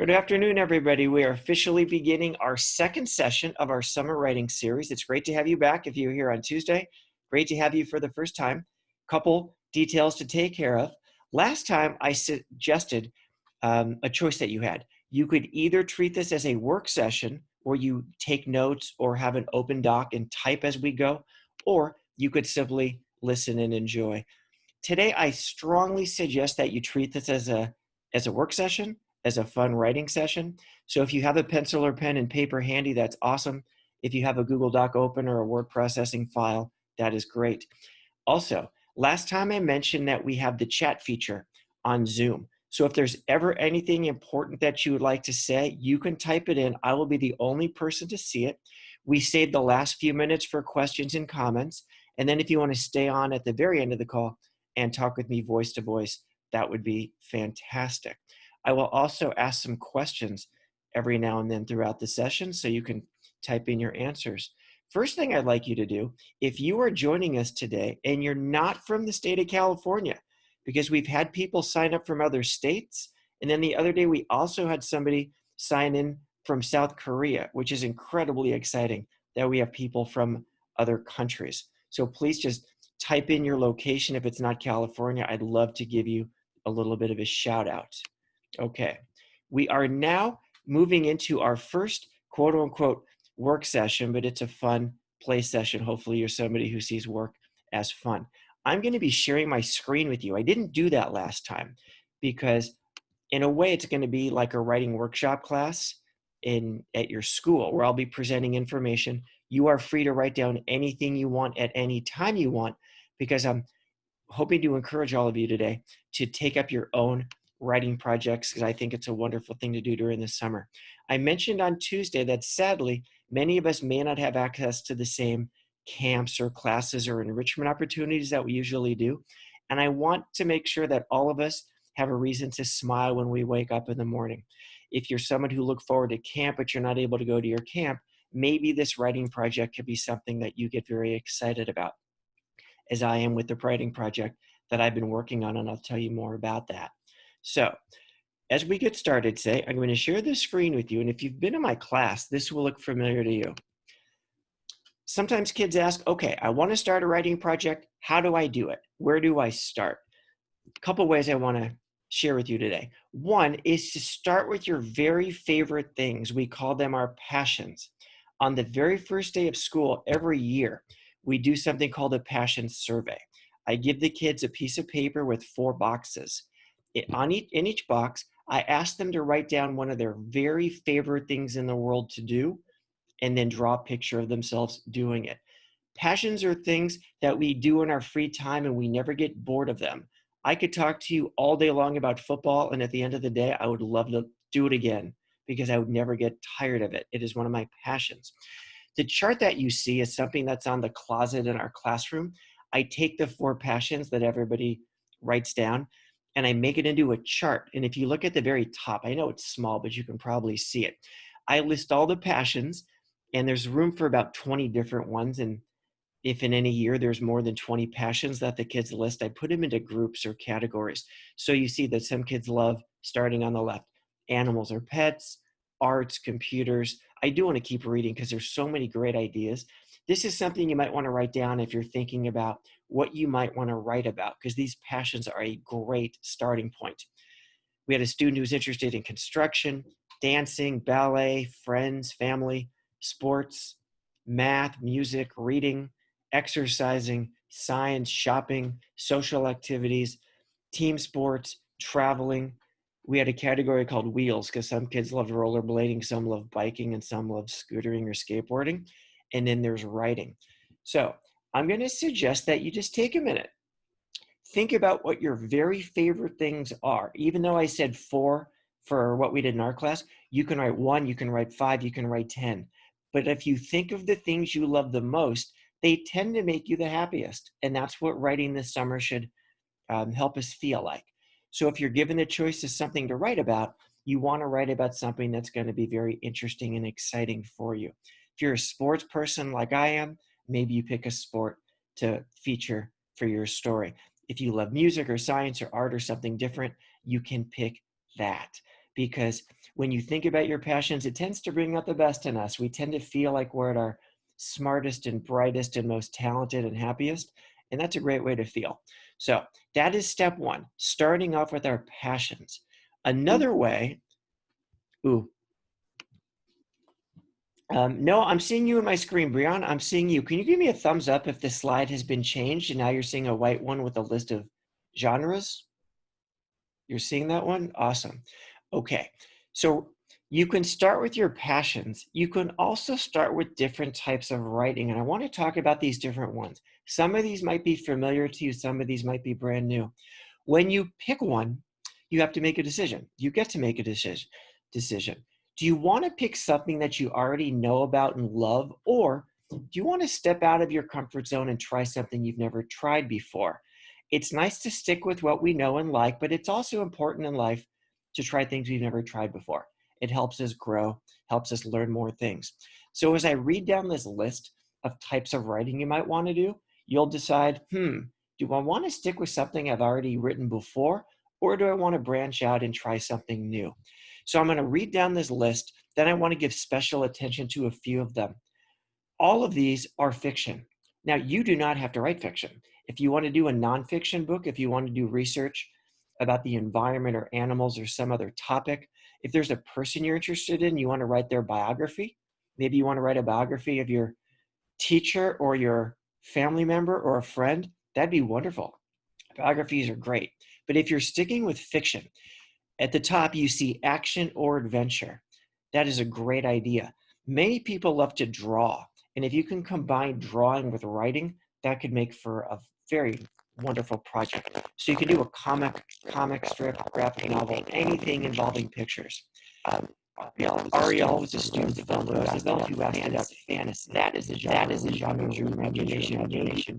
Good afternoon, everybody. We are officially beginning our second session of our summer writing series. It's great to have you back if you're here on Tuesday. Great to have you for the first time. Couple details to take care of. Last time I suggested a choice that you had. You could either treat this as a work session where you take notes or have an open doc and type as we go, or you could simply listen and enjoy. Today, I strongly suggest that you treat this as a work session, as a fun writing session. So if you have a pencil or pen and paper handy, that's awesome. If you have a Google Doc open or a word processing file, that is great. Also, last time I mentioned that we have the chat feature on Zoom. So if there's ever anything important that you would like to say, you can type it in. I will be the only person to see it. We saved the last few minutes for questions and comments. And then if you want to stay on at the very end of the call and talk with me voice to voice, that would be fantastic. I will also ask some questions every now and then throughout the session so you can type in your answers. First thing I'd like you to do, if you are joining us today and you're not from the state of California, because we've had people sign up from other states, and then the other day we also had somebody sign in from South Korea, which is incredibly exciting that we have people from other countries. So please just type in your location if it's not California. I'd love to give you a little bit of a shout out. Okay, we are now moving into our first quote unquote work session, but it's a fun play session. Hopefully you're somebody who sees work as fun. I'm going to be sharing my screen with you. I didn't do that last time because in a way it's going to be like a writing workshop class at your school where I'll be presenting information. You are free to write down anything you want at any time you want because I'm hoping to encourage all of you today to take up your own writing projects because I think it's a wonderful thing to do during the summer. I mentioned on Tuesday that sadly, many of us may not have access to the same camps or classes or enrichment opportunities that we usually do. And I want to make sure that all of us have a reason to smile when we wake up in the morning. If you're someone who look forward to camp, but you're not able to go to your camp, maybe this writing project could be something that you get very excited about, as I am with the writing project that I've been working on, and I'll tell you more about that. So as we get started today, I'm going to share this screen with you, and if you've been in my class, this will look familiar to you. Sometimes kids ask, okay, I want to start a writing project. How do I do it? Where do I start? A couple ways I want to share with you today. One is to start with your very favorite things. We call them our passions. On the very first day of school every year, we do something called a passion survey. I give the kids a piece of paper with 4 boxes. In each box, I ask them to write down one of their very favorite things in the world to do, and then draw a picture of themselves doing it. Passions are things that we do in our free time and we never get bored of them. I could talk to you all day long about football, and at the end of the day, I would love to do it again because I would never get tired of it. It is one of my passions. The chart that you see is something that's on the closet in our classroom. I take the 4 passions that everybody writes down and I make it into a chart. And if you look at the very top, I know it's small, but you can probably see it. I list all the passions, and there's room for about 20 different ones. And if in any year there's more than 20 passions that the kids list, I put them into groups or categories. So you see that some kids love, starting on the left, animals or pets, arts, computers. I do want to keep reading because there's so many great ideas. This is something you might want to write down if you're thinking about what you might want to write about, because these passions are a great starting point. We had a student who was interested in construction, dancing, ballet, friends, family, sports, math, music, reading, exercising, science, shopping, social activities, team sports, traveling. We had a category called wheels because some kids love rollerblading, some love biking, and some love scootering or skateboarding. And then there's writing. So I'm going to suggest that you just take a minute. Think about what your very favorite things are. Even though I said 4 for what we did in our class, you can write 1, you can write 5, you can write 10. But if you think of the things you love the most, they tend to make you the happiest. And that's what writing this summer should help us feel like. So if you're given the choice of something to write about, you want to write about something that's going to be very interesting and exciting for you. If you're a sports person like I am, maybe you pick a sport to feature for your story. If you love music or science or art or something different, you can pick that. because when you think about your passions, it tends to bring out the best in us. We tend to feel like we're at our smartest and brightest and most talented and happiest. And that's a great way to feel. So that is step one, starting off with our passions. Another way, no, I'm seeing you in my screen, Brian. I'm seeing you. Can you give me a thumbs up if the slide has been changed and now you're seeing a white one with a list of genres? You're seeing that one? Awesome. Okay. So you can start with your passions. You can also start with different types of writing. And I want to talk about these different ones. Some of these might be familiar to you. Some of these might be brand new. When you pick one, you have to make a decision. You get to make a decision. Do you want to pick something that you already know about and love, or do you want to step out of your comfort zone and try something you've never tried before? It's nice to stick with what we know and like, but it's also important in life to try things we've never tried before. It helps us grow, helps us learn more things. So as I read down this list of types of writing you might want to do, you'll decide, do I want to stick with something I've already written before, or do I want to branch out and try something new? So I'm going to read down this list, then I want to give special attention to a few of them. All of these are fiction. Now, you do not have to write fiction. If you want to do a nonfiction book, if you want to do research about the environment or animals or some other topic, if there's a person you're interested in, you want to write their biography, maybe you want to write a biography of your teacher or your family member or a friend, that'd be wonderful. Biographies are great. But if you're sticking with fiction, at the top you see action or adventure. That is a great idea. Many people love to draw. And if you can combine drawing with writing, that could make for a very wonderful project. So you can do a comic strip, graphic novel, anything involving pictures. Ariel was a student of Roosevelt who asked about fantasy. That is a genre your imagination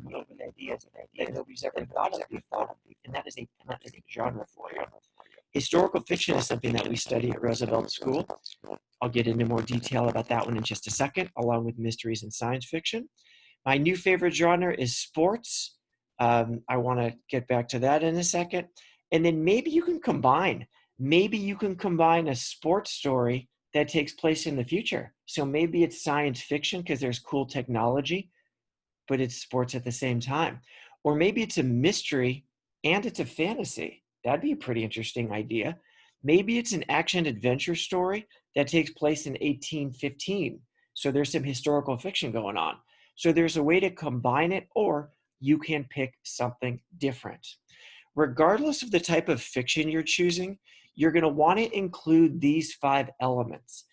filled with ideas that nobody's ever thought of before. And that is a perfect genre for you. Historical fiction is something that we study at Roosevelt School. I'll get into more detail about that one in just a second, along with mysteries and science fiction. My new favorite genre is sports. I want to get back to that in a second. And then maybe you can combine a sports story that takes place in the future. So maybe it's science fiction because there's cool technology, but it's sports at the same time. Or maybe it's a mystery and it's a fantasy. That'd be a pretty interesting idea. Maybe it's an action adventure story that takes place in 1815. So there's some historical fiction going on. So there's a way to combine it, or you can pick something different. Regardless of the type of fiction you're choosing, you're going to want to include these 5 elements.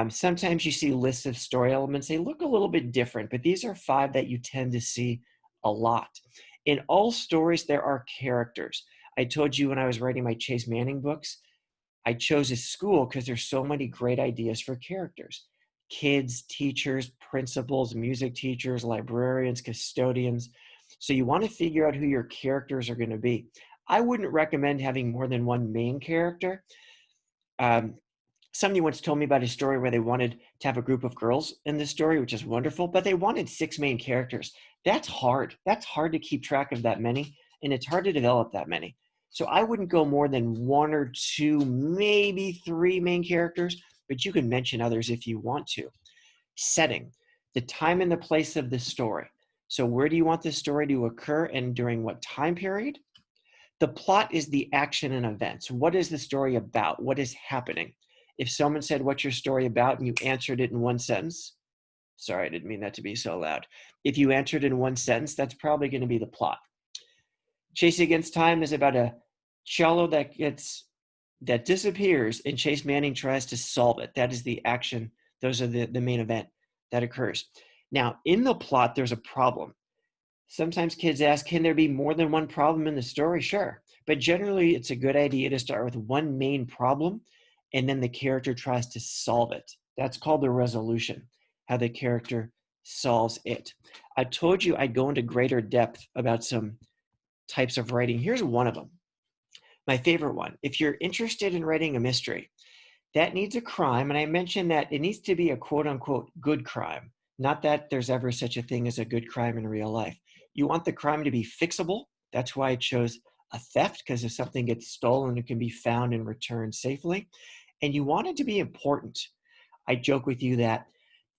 Sometimes you see lists of story elements. They look a little bit different, but these are 5 that you tend to see a lot. In all stories, there are characters. I told you when I was writing my Chase Manning books, I chose a school because there's so many great ideas for characters. Kids, teachers, principals, music teachers, librarians, custodians. So you want to figure out who your characters are going to be. I wouldn't recommend having more than one main character. Somebody once told me about a story where they wanted to have a group of girls in this story, which is wonderful, but they wanted 6 main characters. That's hard. That's hard to keep track of that many, and it's hard to develop that many. So I wouldn't go more than 1 or 2, maybe 3 main characters, but you can mention others if you want to. Setting, the time and the place of the story. So where do you want this story to occur and during what time period? The plot is the action and events. What is the story about? What is happening? If someone said, "What's your story about?" and you answered it in 1 sentence, sorry, I didn't mean that to be so loud. If you answered in 1 sentence, that's probably going to be the plot. Chase Against Time is about a cello that disappears, and Chase Manning tries to solve it. That is the action. Those are the main event that occurs. Now, in the plot, there's a problem. Sometimes kids ask, can there be more than one problem in the story? Sure. But generally, it's a good idea to start with one main problem, and then the character tries to solve it. That's called the resolution, how the character solves it. I told you I'd go into greater depth about some types of writing. Here's one of them. My favorite one. If you're interested in writing a mystery, that needs a crime, and I mentioned that it needs to be a quote-unquote good crime, not that there's ever such a thing as a good crime in real life. You want the crime to be fixable. That's why I chose a theft, because if something gets stolen, it can be found and returned safely. And you want it to be important. I joke with you that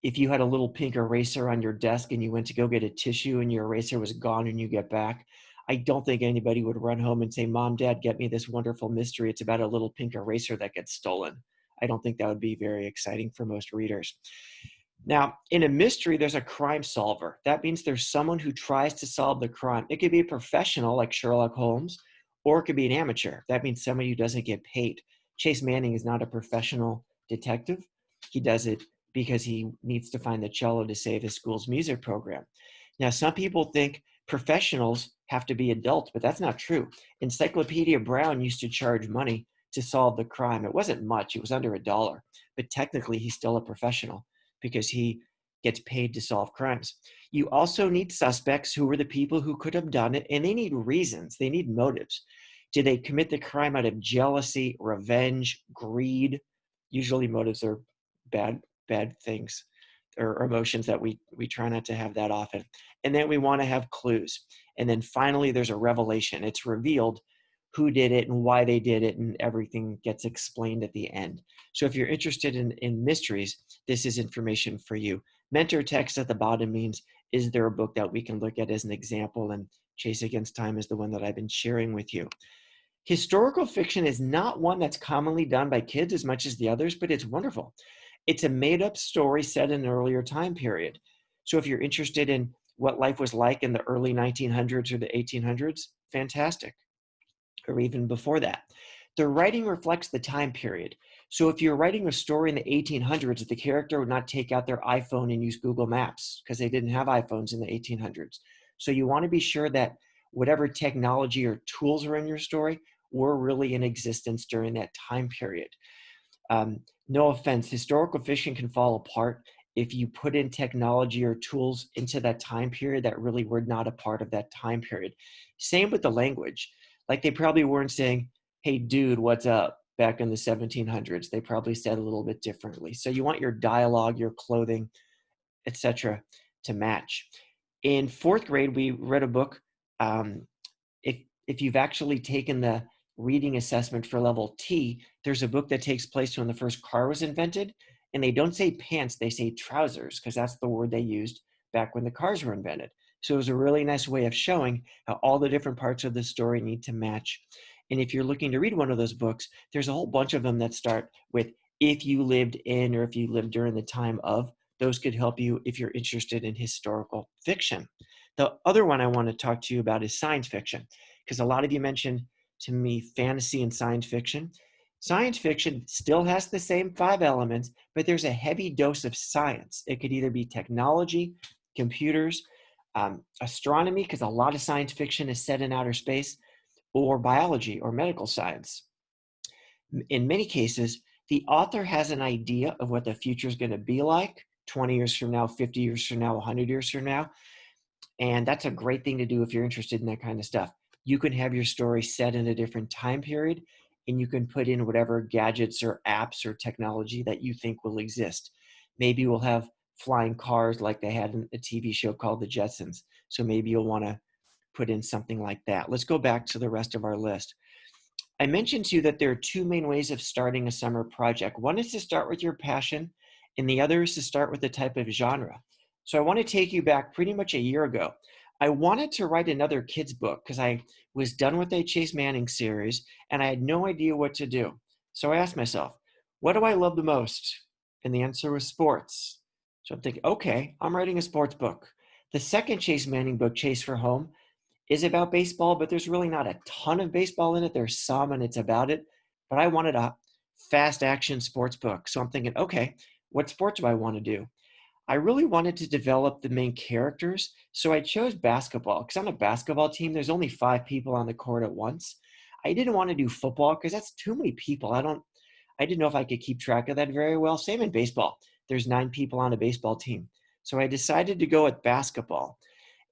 if you had a little pink eraser on your desk and you went to go get a tissue and your eraser was gone and you get back, I don't think anybody would run home and say, Mom, Dad, get me this wonderful mystery. It's about a little pink eraser that gets stolen. I don't think that would be very exciting for most readers. Now, in a mystery, there's a crime solver. That means there's someone who tries to solve the crime. It could be a professional like Sherlock Holmes, or it could be an amateur. That means somebody who doesn't get paid. Chase Manning is not a professional detective. He does it because he needs to find the cello to save his school's music program. Now, some people think professionals have to be adults, but that's not true. Encyclopedia Brown used to charge money to solve the crime. It wasn't much, it was under $1, but technically he's still a professional because he gets paid to solve crimes. You also need suspects who are the people who could have done it, and they need reasons, they need motives. Did they commit the crime out of jealousy, revenge, greed? Usually motives are bad things or emotions that we try not to have that often. And then we want to have clues. And then finally, there's a revelation. It's revealed who did it and why they did it, and everything gets explained at the end. So if you're interested in mysteries, this is information for you. Mentor text at the bottom means, is there a book that we can look at as an example? And Chase Against Time is the one that I've been sharing with you. Historical fiction is not one that's commonly done by kids as much as the others, but it's wonderful. It's a made-up story set in an earlier time period. So if you're interested in what life was like in the early 1900s or the 1800s, fantastic. Or even before that. The writing reflects the time period. So if you're writing a story in the 1800s, the character would not take out their iPhone and use Google Maps because they didn't have iPhones in the 1800s. So you want to be sure that whatever technology or tools are in your story were really in existence during that time period. No offense, historical fiction can fall apart if you put in technology or tools into that time period that really were not a part of that time period. Same with the language. Like they probably weren't saying, hey, dude, what's up? Back in the 1700s. They probably said a little bit differently. So you want your dialogue, your clothing, etc., to match. In fourth grade, we read a book. If you've actually taken the reading assessment for level T, there's a book that takes place when the first car was invented, and they don't say pants, they say trousers, because that's the word they used back when the cars were invented. So it was a really nice way of showing how all the different parts of the story need to match. And if you're looking to read one of those books, there's a whole bunch of them that start with if you lived in or if you lived during the time of. Those could help you if you're interested in historical fiction. The other one I want to talk to you about is science fiction, because a lot of you mentioned to me fantasy and science fiction. Science fiction still has the same 5 elements, but there's a heavy dose of science. It could either be technology, computers, astronomy, because a lot of science fiction is set in outer space, or biology or medical science. In many cases, the author has an idea of what the future is going to be like 20 years from now, 50 years from now, 100 years from now. And that's a great thing to do if you're interested in that kind of stuff. You can have your story set in a different time period, and you can put in whatever gadgets or apps or technology that you think will exist. Maybe we'll have flying cars like they had in a TV show called The Jetsons. So maybe you'll want to put in something like that. Let's go back to the rest of our list. I mentioned to you that there are 2 main ways of starting a summer project. One is to start with your passion, and the other is to start with the type of genre. So I want to take you back pretty much a year ago. I wanted to write another kids book because I was done with a Chase Manning series and I had no idea what to do. So I asked myself, what do I love the most? And the answer was sports. So I'm thinking, okay, I'm writing a sports book. The second Chase Manning book, Chase for Home, is about baseball, but there's really not a ton of baseball in it. There's some and it's about it, but I wanted a fast action sports book. So I'm thinking, okay, what sports do I want to do? I really wanted to develop the main characters. So I chose basketball because on a basketball team, there's only 5 people on the court at once. I didn't want to do football because that's too many people. I didn't know if I could keep track of that very well. Same in baseball. There's 9 people on a baseball team. So I decided to go with basketball.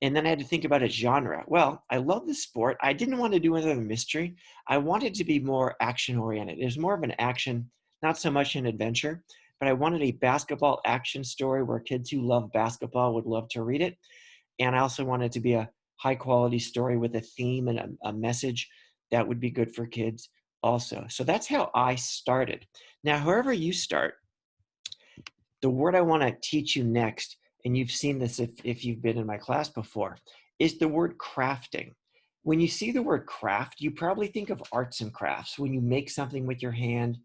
And then I had to think about a genre. Well, I love the sport. I didn't want to do another mystery. I wanted to be more action oriented. It was more of an action, not so much an adventure, but I wanted a basketball action story where kids who love basketball would love to read it. And I also wanted it to be a high quality story with a theme and a message that would be good for kids also. So that's how I started. Now, however you start, the word I want to teach you next, and you've seen this if you've been in my class before, is the word crafting. When you see the word craft, you probably think of arts and crafts. When you make something with your hands,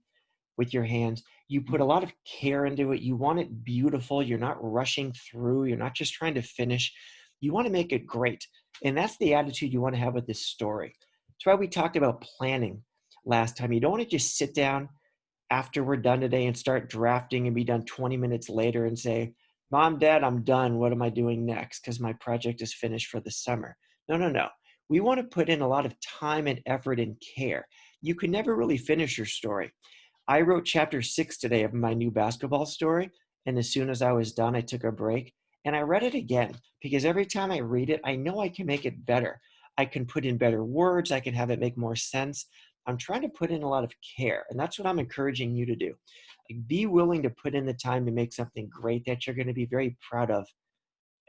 you put a lot of care into it. You want it beautiful. You're not rushing through. You're not just trying to finish. You want to make it great. And that's the attitude you want to have with this story. That's why we talked about planning last time. You don't want to just sit down after we're done today and start drafting and be done 20 minutes later and say, Mom, Dad, I'm done. What am I doing next? Because my project is finished for the summer. No, no, no. We want to put in a lot of time and effort and care. You can never really finish your story. I wrote chapter 6 today of my new basketball story. And as soon as I was done, I took a break and I read it again because every time I read it, I know I can make it better. I can put in better words. I can have it make more sense. I'm trying to put in a lot of care. And that's what I'm encouraging you to do. Like, be willing to put in the time to make something great that you're going to be very proud of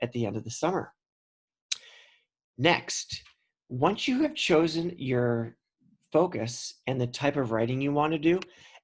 at the end of the summer. Next, once you have chosen your focus and the type of writing you want to do,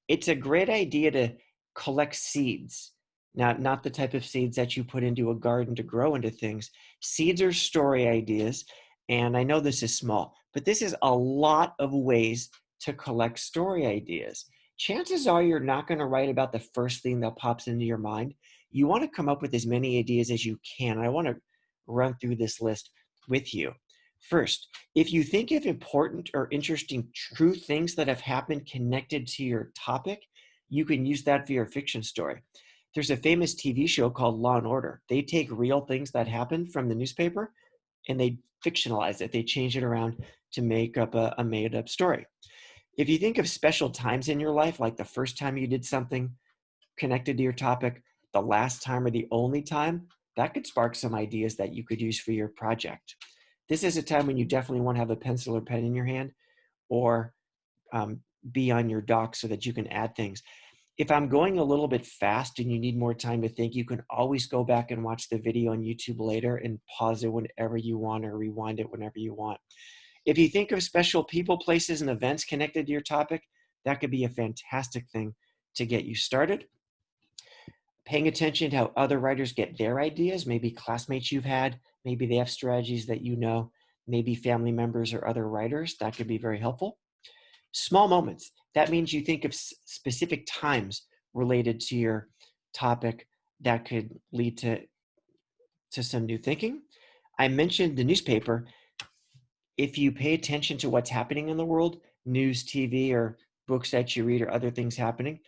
it's a great idea to collect seeds. Now, not the type of seeds that you put into a garden to grow into things. Seeds are story ideas. And I know this is small, but this is a lot of ways to collect story ideas. Chances are you're not going to write about the first thing that pops into your mind. You want to come up with as many ideas as you can. I want to run through this list with you. First, if you think of important or interesting true things that have happened connected to your topic, you can use that for your fiction story. There's a famous TV show called Law and Order. They take real things that happened from the newspaper and they fictionalize it. They change it around to make up a made-up story. If you think of special times in your life, like the first time you did something connected to your topic, the last time or the only time, that could spark some ideas that you could use for your project. This is a time when you definitely want to have a pencil or pen in your hand or be on your dock so that you can add things. If I'm going a little bit fast and you need more time to think, you can always go back and watch the video on YouTube later and pause it whenever you want or rewind it whenever you want. If you think of special people, places, and events connected to your topic, that could be a fantastic thing to get you started. Paying attention to how other writers get their ideas, maybe classmates you've had, maybe they have strategies that you know, maybe family members or other writers, that could be very helpful. Small moments, that means you think of specific times related to your topic that could lead to some new thinking. I mentioned the newspaper. If you pay attention to what's happening in the world, news, TV, or books that you read or other things happening,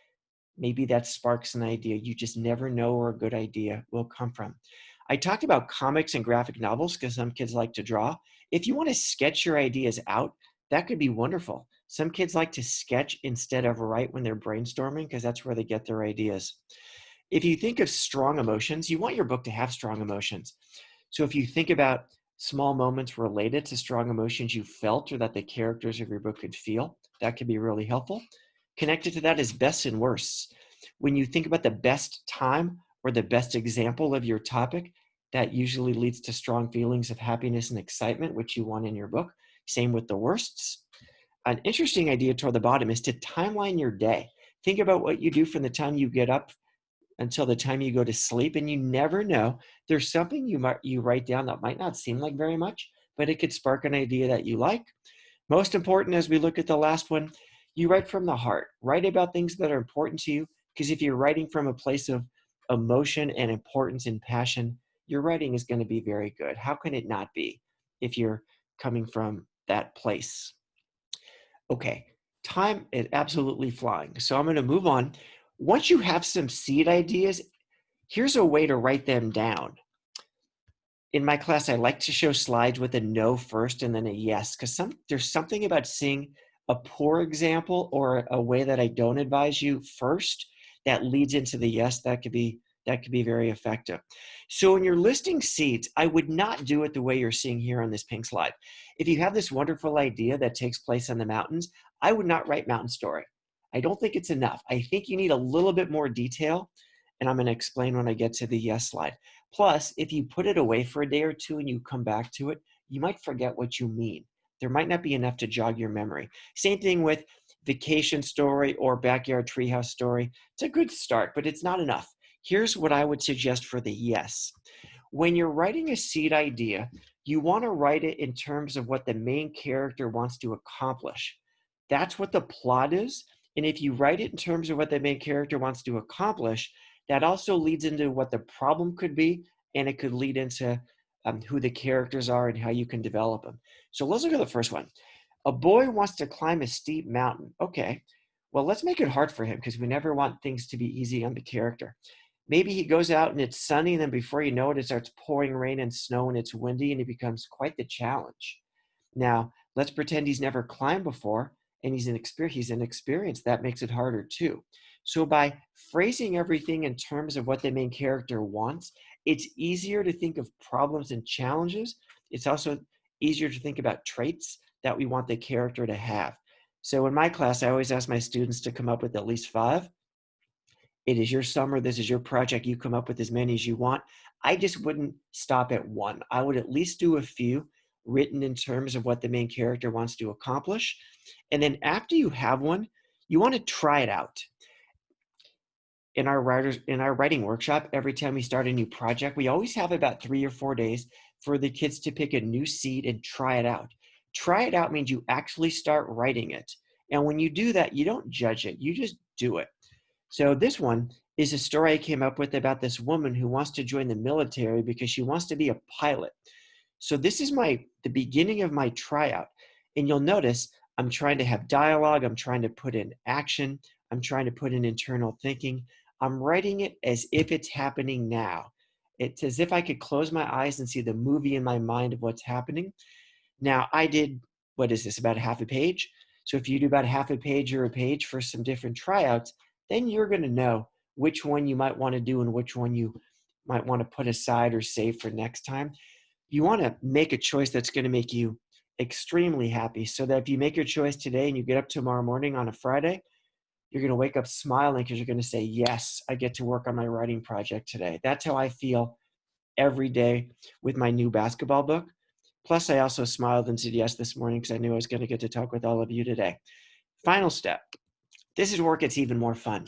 maybe that sparks an idea. You just never know where a good idea will come from. I talked about comics and graphic novels because some kids like to draw. If you want to sketch your ideas out, that could be wonderful. Some kids like to sketch instead of write when they're brainstorming because that's where they get their ideas. If you think of strong emotions, you want your book to have strong emotions. So if you think about small moments related to strong emotions you felt or that the characters of your book could feel, that could be really helpful. Connected to that is bests and worsts. When you think about the best time or the best example of your topic, that usually leads to strong feelings of happiness and excitement, which you want in your book. Same with the worsts. An interesting idea toward the bottom is to timeline your day. Think about what you do from the time you get up until the time you go to sleep, and you never know. There's something you write down that might not seem like very much, but it could spark an idea that you like. Most important, as we look at the last one, you write from the heart. Write about things that are important to you, because if you're writing from a place of emotion and importance and passion, your writing is going to be very good. How can it not be if you're coming from that place? Okay, time is absolutely flying. So I'm going to move on. Once you have some seed ideas, here's a way to write them down. In my class, I like to show slides with a no first and then a yes, because there's something about seeing a poor example or a way that I don't advise you first that leads into the yes. That could be very effective. So when you're listing seeds, I would not do it the way you're seeing here on this pink slide. If you have this wonderful idea that takes place in the mountains, I would not write mountain story. I don't think it's enough. I think you need a little bit more detail, and I'm going to explain when I get to the yes slide. Plus, if you put it away for a day or two and you come back to it, you might forget what you mean. There might not be enough to jog your memory. Same thing with Vacation Story or Backyard Treehouse Story. It's a good start, but it's not enough. Here's what I would suggest for the yes. When you're writing a seed idea, you want to write it in terms of what the main character wants to accomplish. That's what the plot is. And if you write it in terms of what the main character wants to accomplish, that also leads into what the problem could be, and it could lead into who the characters are and how you can develop them. So let's look at the first one. A boy wants to climb a steep mountain. Okay, well, let's make it hard for him because we never want things to be easy on the character. Maybe he goes out and it's sunny, and then before you know it, it starts pouring rain and snow and it's windy, and it becomes quite the challenge. Now, let's pretend he's never climbed before and he's inexperienced. That makes it harder too. So by phrasing everything in terms of what the main character wants, it's easier to think of problems and challenges. It's also easier to think about traits that we want the character to have. So in my class, I always ask my students to come up with at least 5. It is your summer. This is your project. You come up with as many as you want. I just wouldn't stop at 1. I would at least do a few written in terms of what the main character wants to accomplish. And then after you have one, you want to try it out. In our writing workshop, every time we start a new project, we always have about 3 or 4 days for the kids to pick a new seed and try it out. Try it out means you actually start writing it. And when you do that, you don't judge it. You just do it. So this one is a story I came up with about this woman who wants to join the military because she wants to be a pilot. So this is the beginning of my tryout. And you'll notice I'm trying to have dialogue. I'm trying to put in action. I'm trying to put in internal thinking. I'm writing it as if it's happening now. It's as if I could close my eyes and see the movie in my mind of what's happening. Now, I did, what is this, about half a page? So if you do about half a page or a page for some different tryouts, then you're going to know which one you might want to do and which one you might want to put aside or save for next time. You want to make a choice that's going to make you extremely happy, so that if you make your choice today and you get up tomorrow morning on a Friday, you're going to wake up smiling because you're going to say, yes, I get to work on my writing project today. That's how I feel every day with my new basketball book. Plus, I also smiled and said yes this morning because I knew I was going to get to talk with all of you today. Final step. This is where it gets even more fun.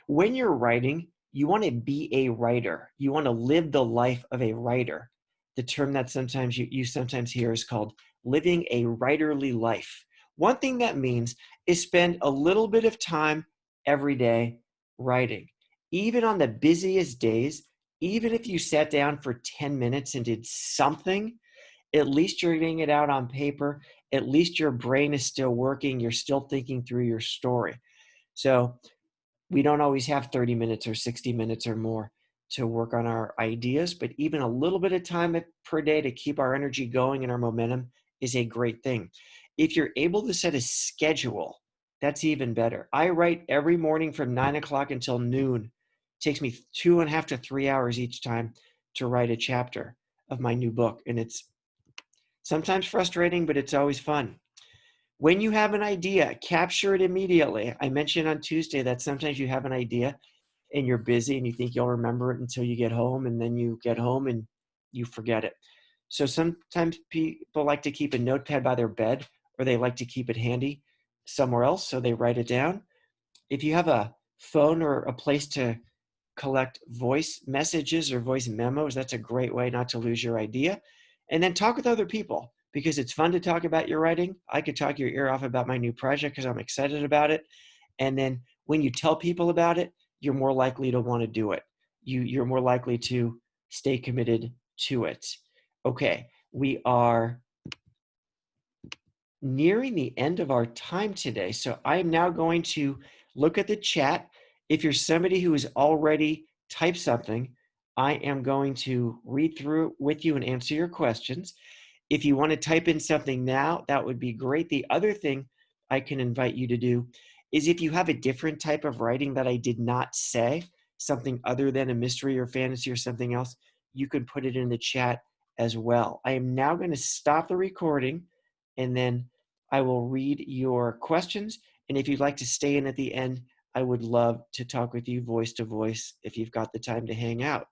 When you're writing, you want to be a writer. You want to live the life of a writer. The term that sometimes you sometimes hear is called living a writerly life. One thing that means is spend a little bit of time every day writing. Even on the busiest days, even if you sat down for 10 minutes and did something, at least you're getting it out on paper. At least your brain is still working. You're still thinking through your story. So we don't always have 30 minutes or 60 minutes or more to work on our ideas, but even a little bit of time per day to keep our energy going and our momentum is a great thing. If you're able to set a schedule, that's even better. I write every morning from 9 o'clock until noon. It takes me 2.5 to 3 hours each time to write a chapter of my new book. And it's sometimes frustrating, but it's always fun. When you have an idea, capture it immediately. I mentioned on Tuesday that sometimes you have an idea and you're busy and you think you'll remember it until you get home, and then you get home and you forget it. So sometimes people like to keep a notepad by their bed, or they like to keep it handy somewhere else, so they write it down. If you have a phone or a place to collect voice messages or voice memos, that's a great way not to lose your idea. And then talk with other people, because it's fun to talk about your writing. I could talk your ear off about my new project because I'm excited about it. And then when you tell people about it, you're more likely to want to do it. You're more likely to stay committed to it. Okay, we are nearing the end of our time today. So I am now going to look at the chat. If you're somebody who has already typed something, I am going to read through it with you and answer your questions. If you want to type in something now, that would be great. The other thing I can invite you to do is, if you have a different type of writing that I did not say, something other than a mystery or fantasy or something else, you can put it in the chat as well. I am now going to stop the recording, and then I will read your questions. And if you'd like to stay in at the end, I would love to talk with you voice to voice if you've got the time to hang out.